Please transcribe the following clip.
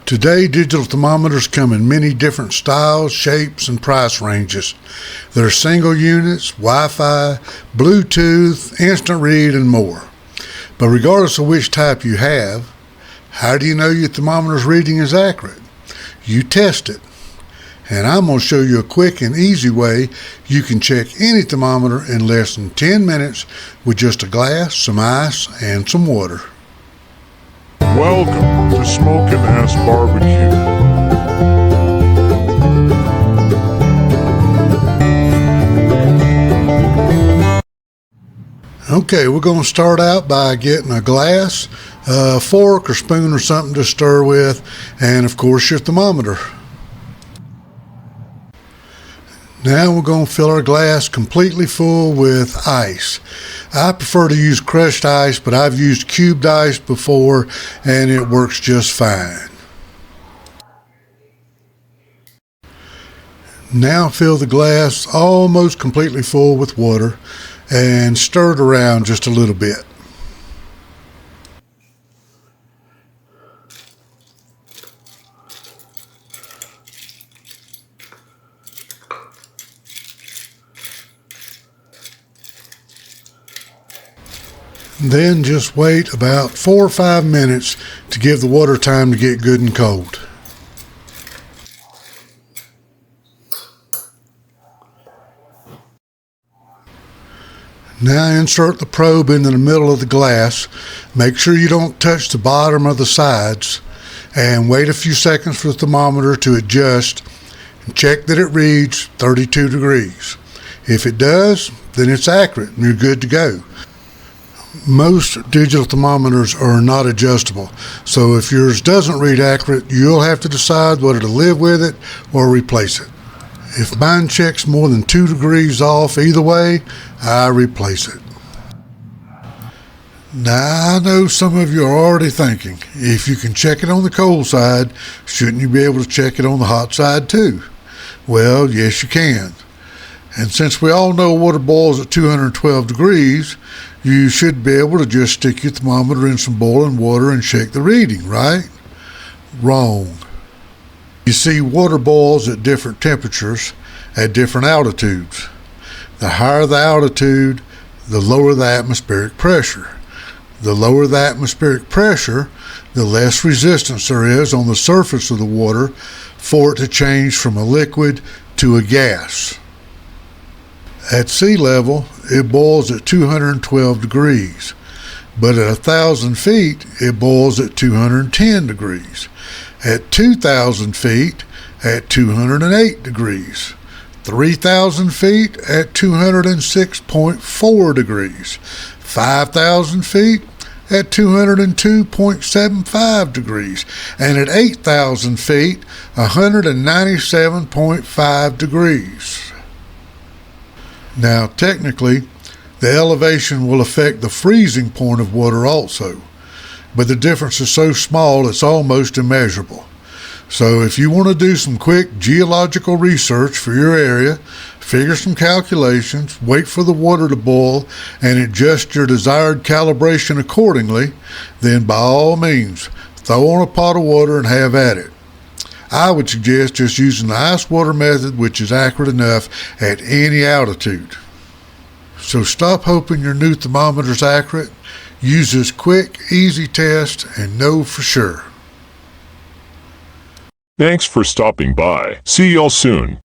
Today, digital thermometers come in many different styles, shapes, and price ranges. There are single units, Wi-Fi, Bluetooth, instant read, and more. But regardless of which type you have, how do you know your thermometer's reading is accurate? You test it. And I'm going to show you a quick and easy way you can check any thermometer in less than 10 minutes with just a glass, some ice, and some water. Welcome to Smoke and Ass BBQ. Okay, we're going to start out by getting a glass, a fork or spoon or something to stir with, and of course your thermometer. Now we're going to fill our glass completely full with ice. I prefer to use crushed ice, but I've used cubed ice before and it works just fine. Now fill the glass almost completely full with water and stir it around just a little bit. Then just wait about 4 or 5 minutes to give the water time to get good and cold. Now insert the probe into the middle of the glass. Make sure you don't touch the bottom or the sides, and wait a few seconds for the thermometer to adjust and check that it reads 32 degrees. If it does, then it's accurate and you're good to go. Most digital thermometers are not adjustable, so if yours doesn't read accurate, you'll have to decide whether to live with it or replace it. If mine checks more than 2 degrees off either way, I replace it. Now, I know some of you are already thinking, if you can check it on the cold side, shouldn't you be able to check it on the hot side too? Well, yes you can. And since we all know water boils at 212 degrees, you should be able to just stick your thermometer in some boiling water and check the reading, right? Wrong. You see, water boils at different temperatures at different altitudes. The higher the altitude, the lower the atmospheric pressure. The lower the atmospheric pressure, the less resistance there is on the surface of the water for it to change from a liquid to a gas. At sea level, it boils at 212 degrees, but at 1,000 feet, it boils at 210 degrees. At 2,000 feet, at 208 degrees. 3,000 feet, at 206.4 degrees. 5,000 feet, at 202.75 degrees. And at 8,000 feet, 197.5 degrees. Now, technically, the elevation will affect the freezing point of water also, but the difference is so small it's almost immeasurable. So if you want to do some quick geological research for your area, figure some calculations, wait for the water to boil, and adjust your desired calibration accordingly, then by all means, throw on a pot of water and have at it. I would suggest just using the ice water method, which is accurate enough at any altitude. So stop hoping your new thermometer is accurate. Use this quick, easy test and know for sure. Thanks for stopping by. See y'all soon.